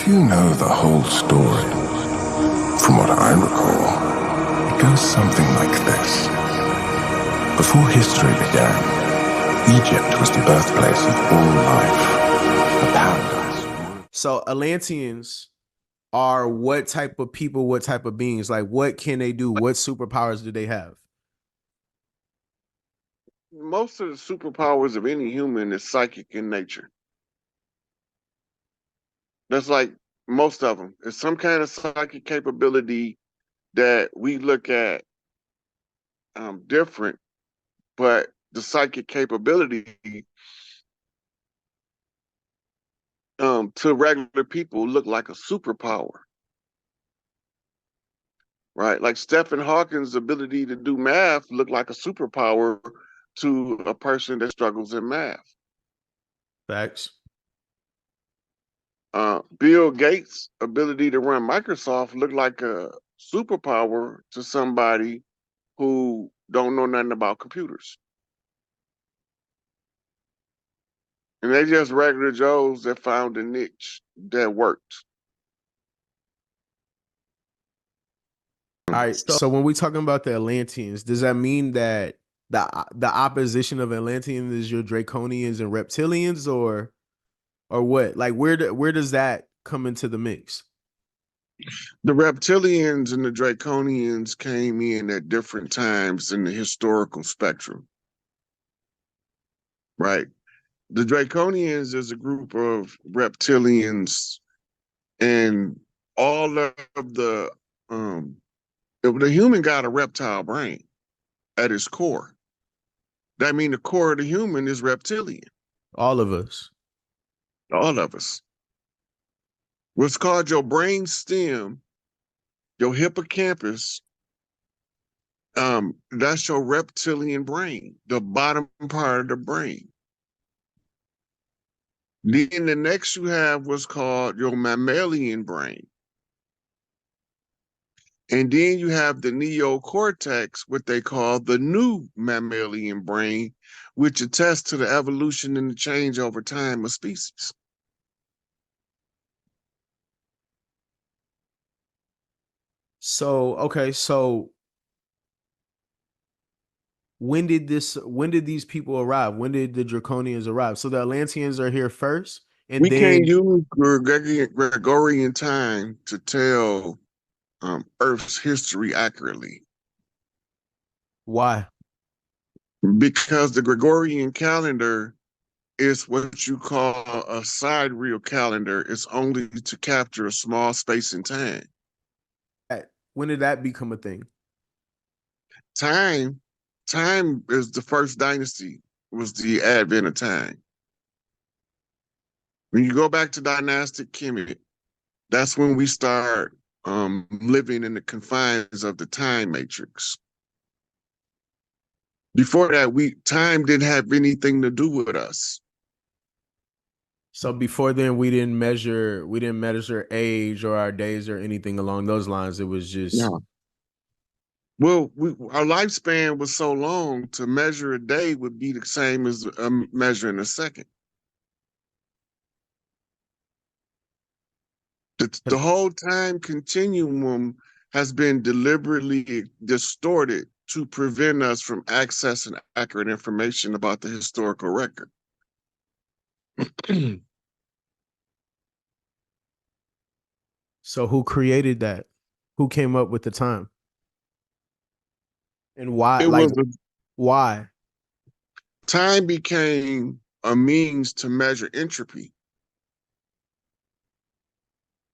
you know the whole story, from what I recall, it goes something like this. Before history began, Egypt was the birthplace of all life, a paradise. So Atlanteans are what type of people, what type of beings? Like, what can they do? What superpowers do they have? Most of the superpowers of any human is psychic in nature. That's like most of them. It's some kind of psychic capability that we look at different, but the psychic capability to regular people look like a superpower. Right? Like Stephen Hawking's ability to do math look like a superpower to a person that struggles in math. Facts. Bill Gates' ability to run Microsoft looked like a superpower to somebody who don't know nothing about computers. And they just regular Joes that found a niche that worked. All right. So when we talking about the Atlanteans, does that mean that the opposition of Atlanteans is your Draconians and Reptilians, or what? Like, where does that come into the mix? The Reptilians and the Draconians came in at different times in the historical spectrum. Right. The Draconians is a group of reptilians, and all of the human got a reptile brain at its core. That means the core of the human is reptilian. All of us. All of us. What's called your brain stem, your hippocampus, that's your reptilian brain, the bottom part of the brain. Then the next you have what's called your mammalian brain. And then you have the neocortex, what they call the new mammalian brain, which attests to the evolution and the change over time of species. So, okay, so when did these people arrive? When did the Draconians arrive? So the Atlanteans are here first, and We then can't use Gregorian time to tell Earth's history accurately. why? Because the Gregorian calendar is what you call a sidereal calendar. It's only to capture a small space in time. When did that become a thing? Time is the first dynasty, was the advent of time. When you go back to dynastic Kemet, that's when we start living in the confines of the time matrix. Before that, time didn't have anything to do with us. So before then, we didn't measure age or our days or anything along those lines. It was just Well, our lifespan was so long, to measure a day would be the same as measuring a second. The whole time continuum has been deliberately distorted to prevent us from accessing accurate information about the historical record. So who created that? Who came up with the time? And why? Why? Time became a means to measure entropy.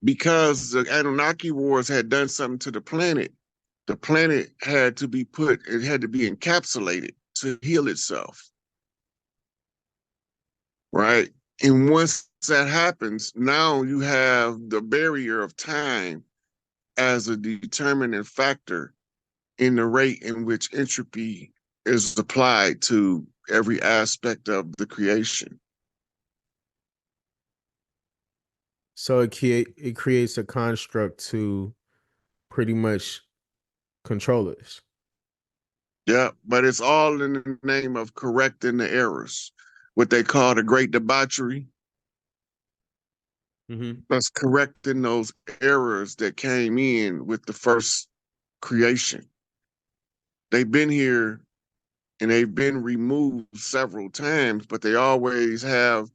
Because the Anunnaki wars had done something to the planet had to be encapsulated to heal itself. Right? And once that happens, now you have the barrier of time as a determining factor in the rate in which entropy is applied to every aspect of the creation. So it creates a construct to pretty much control us. Yeah, but it's all in the name of correcting the errors, what they call the great debauchery. Mm-hmm. that's correcting those errors that came in with the first creation. They've been here and they've been removed several times, but they always have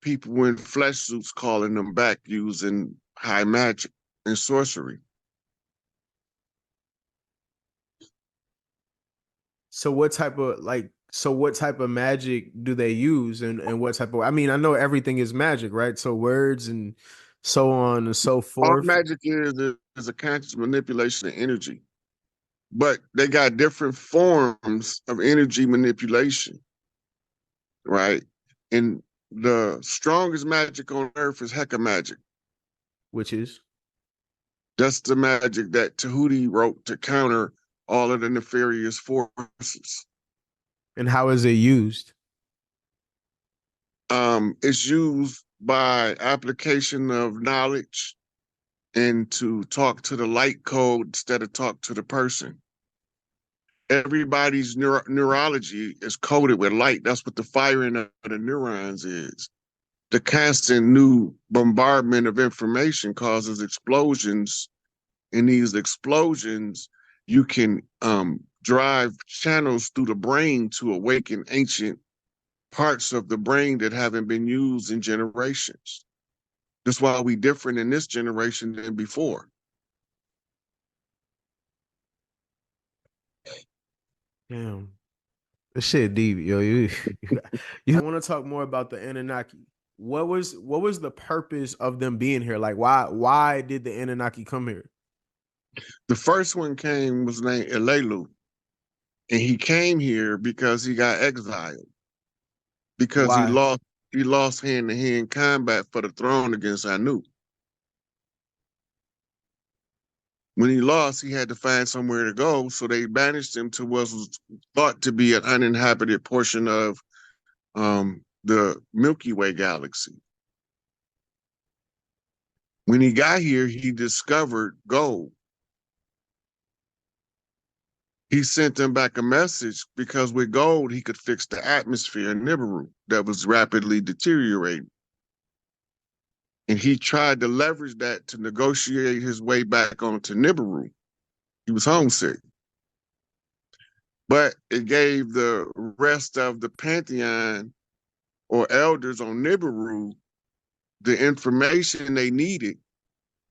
people in flesh suits calling them back using high magic and sorcery. So what type of magic do they use, and what type of, I mean, I know everything is magic, right? So words and so on and so All forth. magic is a conscious manipulation of energy, but they got different forms of energy manipulation, right? And the strongest magic on earth is Heka magic. Which is, That's the magic that Tahuti wrote to counter all of the nefarious forces. and how is it used? It's used by application of knowledge and to talk to the light code instead of talk to the person. Everybody's neurology is coded with light. That's what the firing of the neurons is. The constant new bombardment of information causes explosions. In these explosions, you can drive channels through the brain to awaken ancient parts of the brain that haven't been used in generations. That's why we different in this generation than before. Damn, this shit deep, yo. You want to talk more about the Anunnaki? What was the purpose of them being here? Like, why did the Anunnaki come here? The first one was named ENLIL, and he came here because he got exiled because Why? he lost hand-to-hand combat for the throne against Anu. When he lost, he had to find somewhere to go, so they banished him to what was thought to be an uninhabited portion of the Milky Way galaxy. When he got here, he discovered gold. He sent them back a message because with gold, he could fix the atmosphere in Nibiru that was rapidly deteriorating. And he tried to leverage that to negotiate his way back onto Nibiru. He was homesick. But it gave the rest of the pantheon or elders on Nibiru the information they needed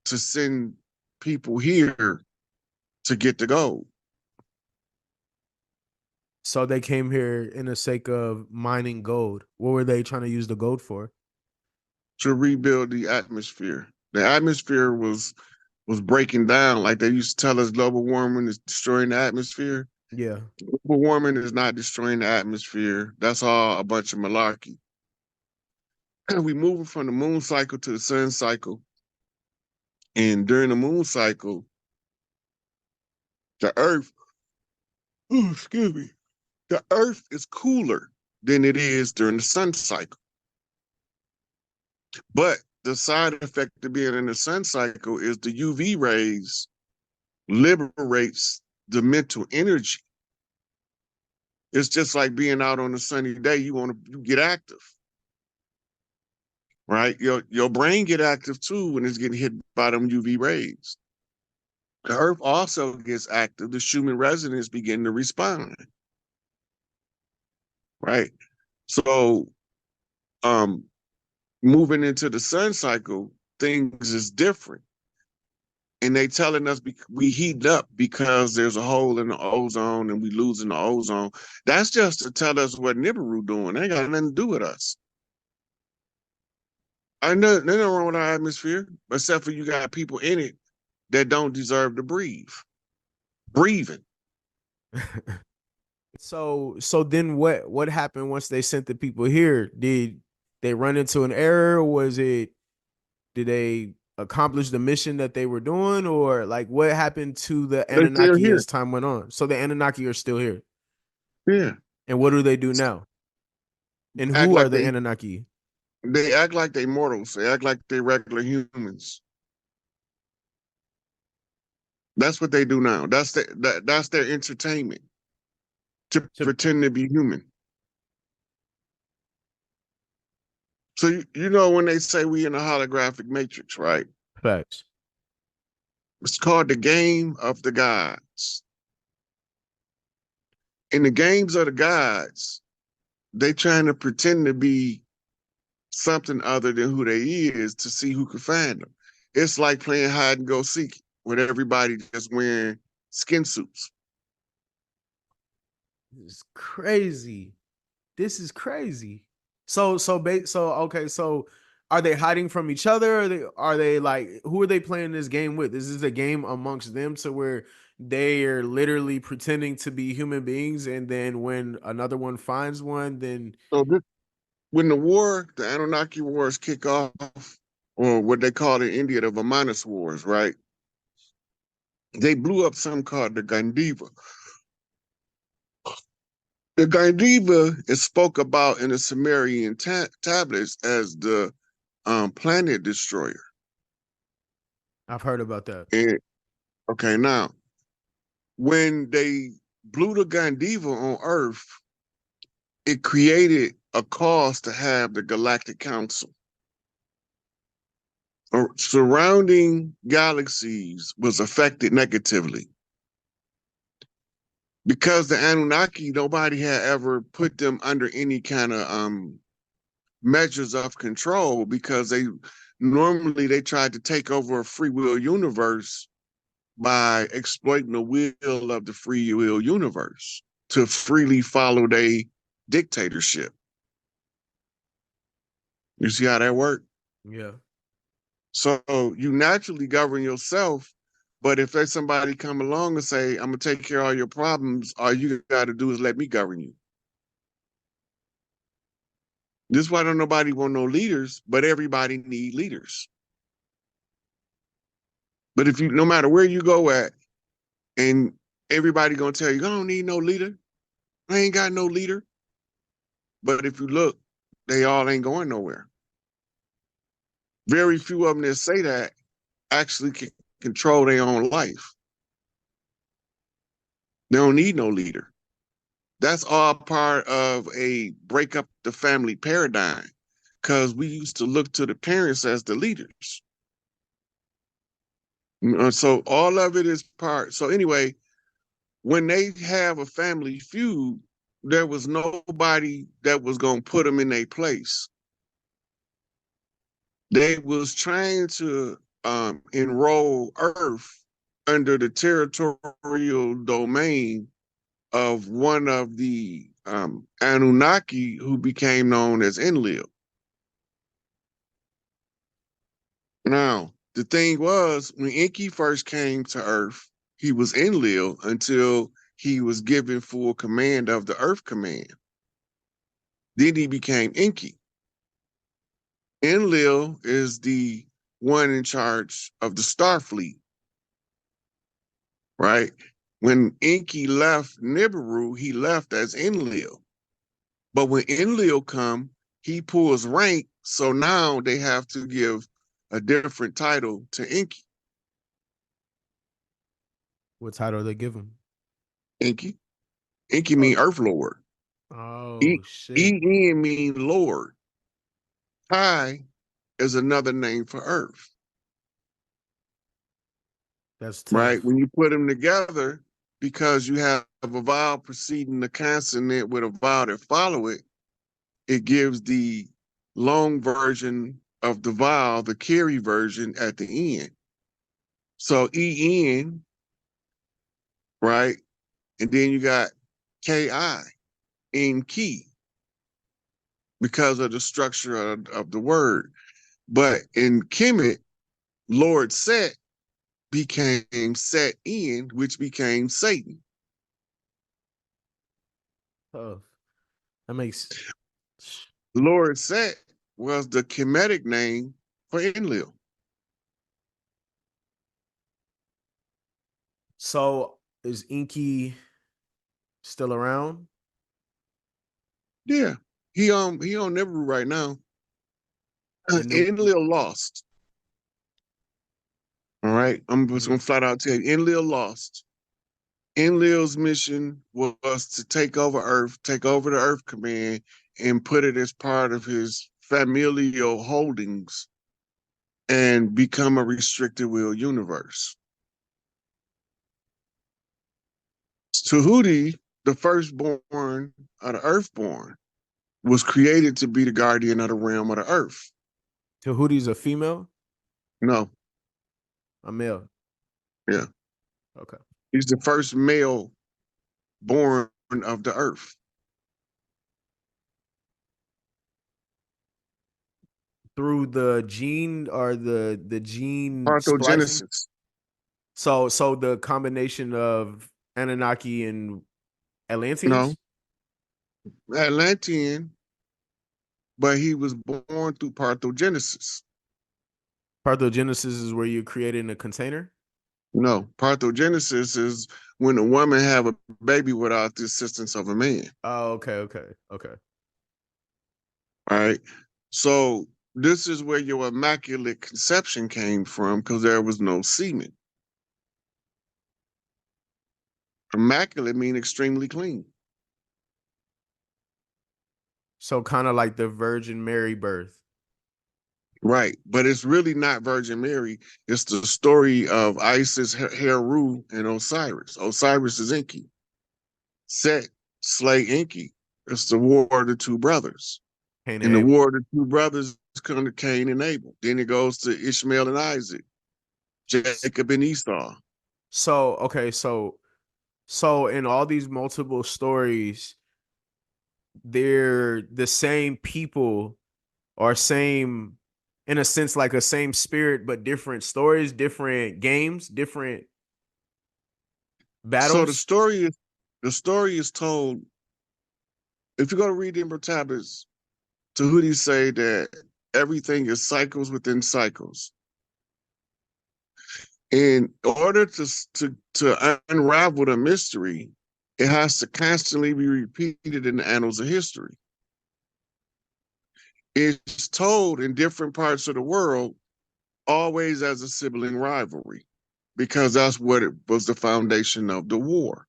to send people here to get the gold. So they came here in the sake of mining gold. What were they trying to use the gold for? To rebuild the atmosphere. The atmosphere was breaking down. Like they used to tell us global warming is destroying the atmosphere. Yeah. Global warming is not destroying the atmosphere. That's all a bunch of malarkey. We moving from the moon cycle to the sun cycle. And during the moon cycle, the earth, excuse me, the earth is cooler than it is during the sun cycle. But the side effect of being in the sun cycle is the UV rays liberates the mental energy. It's just like being out on a sunny day, you get active. Right? Your brain get active too when it's getting hit by them UV rays. The earth also gets active. The Schumann resonance begin to respond. Right? So moving into the sun cycle, things is different. And they telling us we heat up because there's a hole in the ozone and we losing the ozone. That's just to tell us what Nibiru doing. They ain't got nothing to do with us. I know there's nothing wrong with our atmosphere, except for you got people in it that don't deserve to breathe. Breathing. So then what happened once they sent the people here? Did they run into an error? Did they accomplish the mission that they were doing, or like what happened to the They're still Anunnaki here. as time went on? So the Anunnaki are still here. Yeah. And what do they do now? And Act who are like the Anunnaki? they act like they mortals. They act like they regular humans. That's what they do now. That's their entertainment. To pretend to be human. So you know when they say we in a holographic matrix, right? Facts. It's called the game of the gods. In the games of the gods, they trying to pretend to be something other than who they is to see who can find them. It's like playing hide and go seek with everybody just wearing skin suits. This is crazy. This is crazy. So okay, so are they hiding from each other? Are they like, who are they playing this game with? Is this a game amongst them to where they are literally pretending to be human beings, and then when another one finds one, then So when the Anunnaki wars kick off, or what they call in India the Vimanas Wars, right? They blew up something called the Gandiva. The Gandiva is spoke about in the Sumerian tablets as the planet destroyer. I've heard about that. And okay, now when they blew the Gandiva on Earth, it created a cause to have the Galactic Council. Surrounding galaxies was affected negatively. Because the Anunnaki, nobody had ever put them under any kind of measures of control, because they tried to take over a free will universe by exploiting the will of the free will universe to freely follow their dictatorship. You see how that worked? Yeah. So you naturally govern yourself, but if there's somebody come along and say, I'm gonna take care of all your problems, all you gotta do is let me govern you. This is why don't nobody want no leaders, but everybody need leaders. But if you, no matter where you go at, and everybody gonna tell you, I don't need no leader. I ain't got no leader. But if you look, they all ain't going nowhere. Very few of them that say that actually can control their own life. They don't need no leader. That's all part of a break up the family paradigm, because we used to look to the parents as the leaders. So all of it is part. So anyway, when they have a family feud, there was nobody that was going to put them in their place. They was trying to enroll Earth under the territorial domain of one of the Anunnaki, who became known as ENLIL. Now, the thing was, when ENKI first came to Earth, he was ENLIL until he was given full command of the Earth Command. Then he became ENKI. ENLIL is the one in charge of the Starfleet, right? When ENKI left Nibiru, he left as ENLIL. But when ENLIL come, he pulls rank, so now they have to give a different title to ENKI. What title they give him? ENKI. ENKI mean Earth Lord. Oh shit. EN mean Lord. Kai is another name for Earth. That's tough. Right? When you put them together, because you have a vowel preceding the consonant with a vowel that follow it, it gives the long version of the vowel, the carry version at the end. So EN, right? And then you got KI, ENKI, because of the structure of the word. But in Kemet, Lord Set became Set In, which became Satan. Tough. That makes Lord Set was the Kemetic name for Enlil. So is Enki still around? Yeah, he on Nibiru right now. And Enlil lost. All right, I'm just gonna flat out tell you, Enlil lost. Enlil's mission was to take over Earth, take over the Earth Command, and put it as part of his familial holdings and become a restricted will universe. Tahuti, the firstborn of the earthborn, was created to be the guardian of the realm of the earth. Tahuti's a female? No, A male? yeah. Okay. He's the first male born of the earth. Through the gene or the gene splicing? Parthenogenesis. So the combination of Anunnaki and No, Atlanteans? Atlantean, but he was born through parthenogenesis. Parthenogenesis is where you're creating a container? No, parthenogenesis is when a woman have a baby without the assistance of a man. Oh, okay. All right. So this is where your immaculate conception came from, because there was no semen. Immaculate means extremely clean. So kind of like the Virgin Mary birth. Right. But it's really not Virgin Mary. It's the story of Isis, Heru, and Osiris. Osiris is ENKI. Set slay ENKI. It's the war of the two brothers. Cain In and the Abel. war of the two brothers come to Cain and Abel. Then it goes to Ishmael and Isaac, Jacob and Esau. So okay, so in all these multiple stories, they're the same people or same, in a sense, like a same spirit, but different stories, different games, different So battles. the story is told. If you go to read the Emperor tablets, Tahuti say that everything is cycles within cycles. In order to unravel the mystery, it has to constantly be repeated in the annals of history. It's told in different parts of the world, always as a sibling rivalry, because that's what it was, the foundation of the war.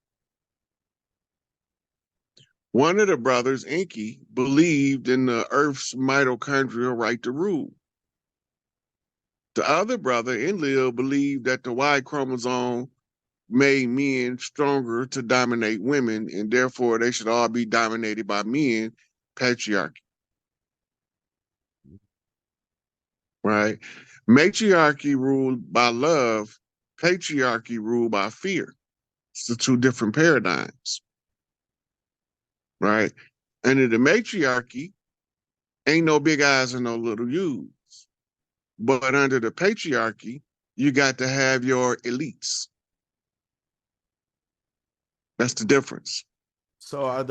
One of the brothers, ENKI, believed in the Earth's mitochondrial right to rule. The other brother, ENLIL, believed that the Y chromosome made men stronger to dominate women, and therefore they should all be dominated by men, patriarchy. Right? Matriarchy ruled by love, patriarchy ruled by fear. It's the two different paradigms. Right? Under the matriarchy, ain't no big eyes and no little U's. But under the patriarchy, you got to have your elites. That's the difference. So are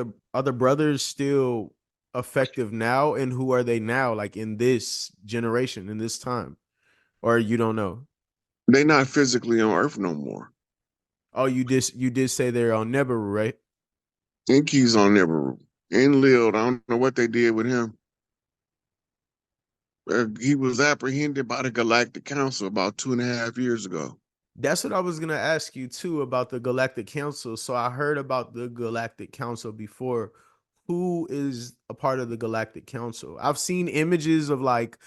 the brothers still effective now, and who are they now, like in this generation, in this time? Or you don't know? They're not physically on Earth no more. Oh, you did say they're on Neberu, right? ENKI's on Nibiru. ENLIL, I don't know what they did with him. He was apprehended by the Galactic Council about 2.5 years ago. That's what I was gonna ask you too about the Galactic Council. So I heard about the Galactic Council before. Who is a part of the Galactic Council? I've seen images of like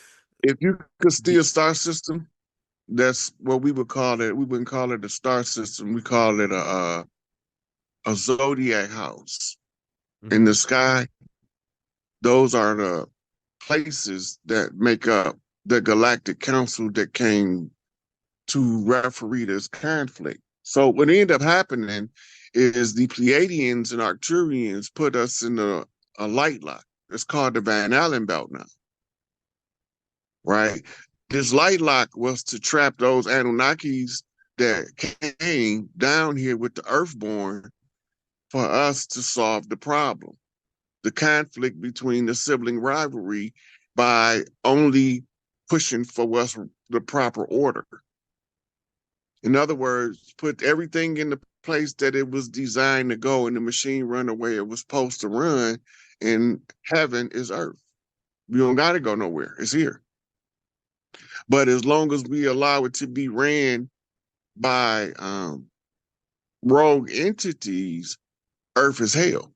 If you could steal a star system, that's what we would call it. We wouldn't call it a star system. We call it a zodiac house in the sky. Those are the places that make up the Galactic Council that came to referee this conflict. So what ended up happening is the Pleiadians and Arcturians put us in a light lock. It's called the Van Allen belt now. Right? This light lock was to trap those Anunnakis that came down here with the Earthborn for us to solve the problem. The conflict between the sibling rivalry by only pushing for what's the proper order. In other words, put everything in the place that it was designed to go, and the machine run the way it was supposed to run, and heaven is earth. You don't got to go nowhere. It's here. But as long as we allow it to be ran by rogue entities, earth is hell.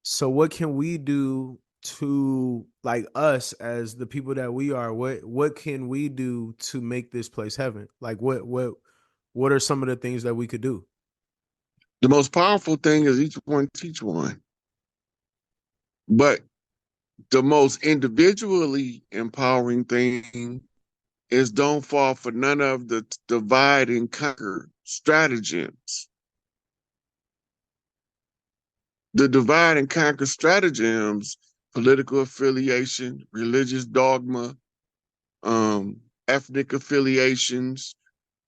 So what can we do to, like, us as the people that we are? What can we do to make this place heaven? Like what are some of the things that we could do? The most powerful thing is each one teach one. But the most individually empowering thing is don't fall for none of the divide and conquer stratagems. The divide and conquer stratagems, political affiliation, religious dogma, ethnic affiliations,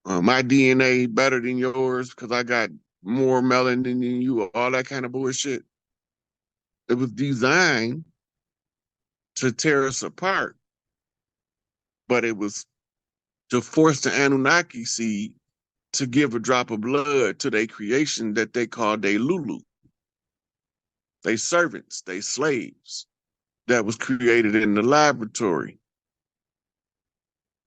my DNA better than yours because I got more melanin than you, all that kind of bullshit. It was designed to tear us apart, but it was to force the Anunnaki seed to give a drop of blood to their creation that they called they Lulu. They servants, they slaves that was created in the laboratory.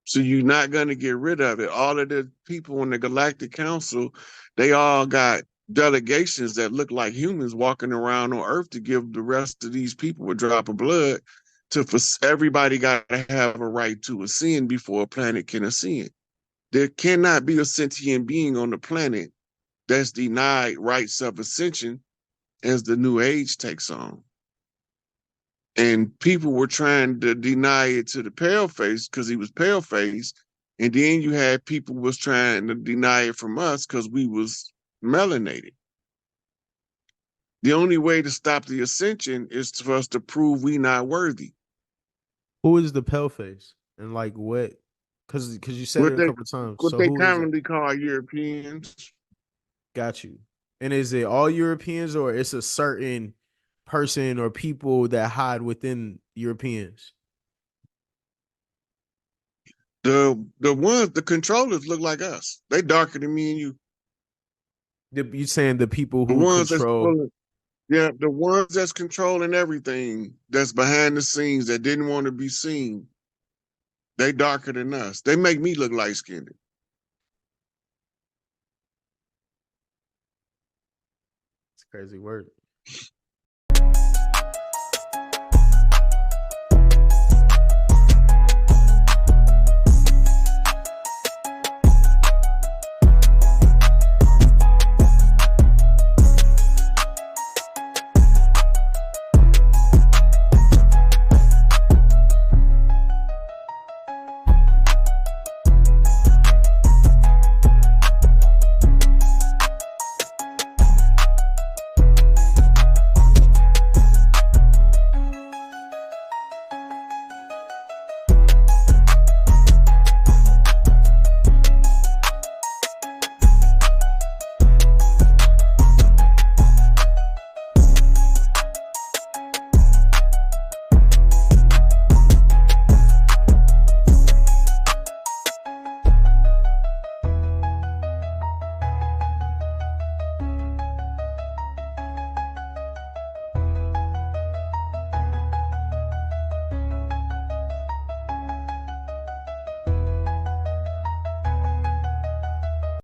So you're not going to get rid of it. All of the people in the Galactic Council, they all got delegations that look like humans walking around on Earth to give the rest of these people a drop of blood. Everybody got to have a right to ascend before a planet can ascend. There cannot be a sentient being on the planet that's denied rights of ascension as the new age takes on. And people were trying to deny it to the paleface because he was paleface. And then you had people was trying to deny it from us because we was melanated. The only way to stop the ascension is for us to prove we not worthy. Who is the pale face? And like what? Because you said What it a they couple of times. what So they who is it? commonly call Europeans. Got you. And is it all Europeans or it's a certain person or people that hide within Europeans? The controllers look like us. They darker than me and you. You saying the people The who ones that's control? pulling, yeah, the ones that's controlling everything that's behind the scenes that didn't want to be seen. They darker than us. They make me look light skinned. It's crazy word.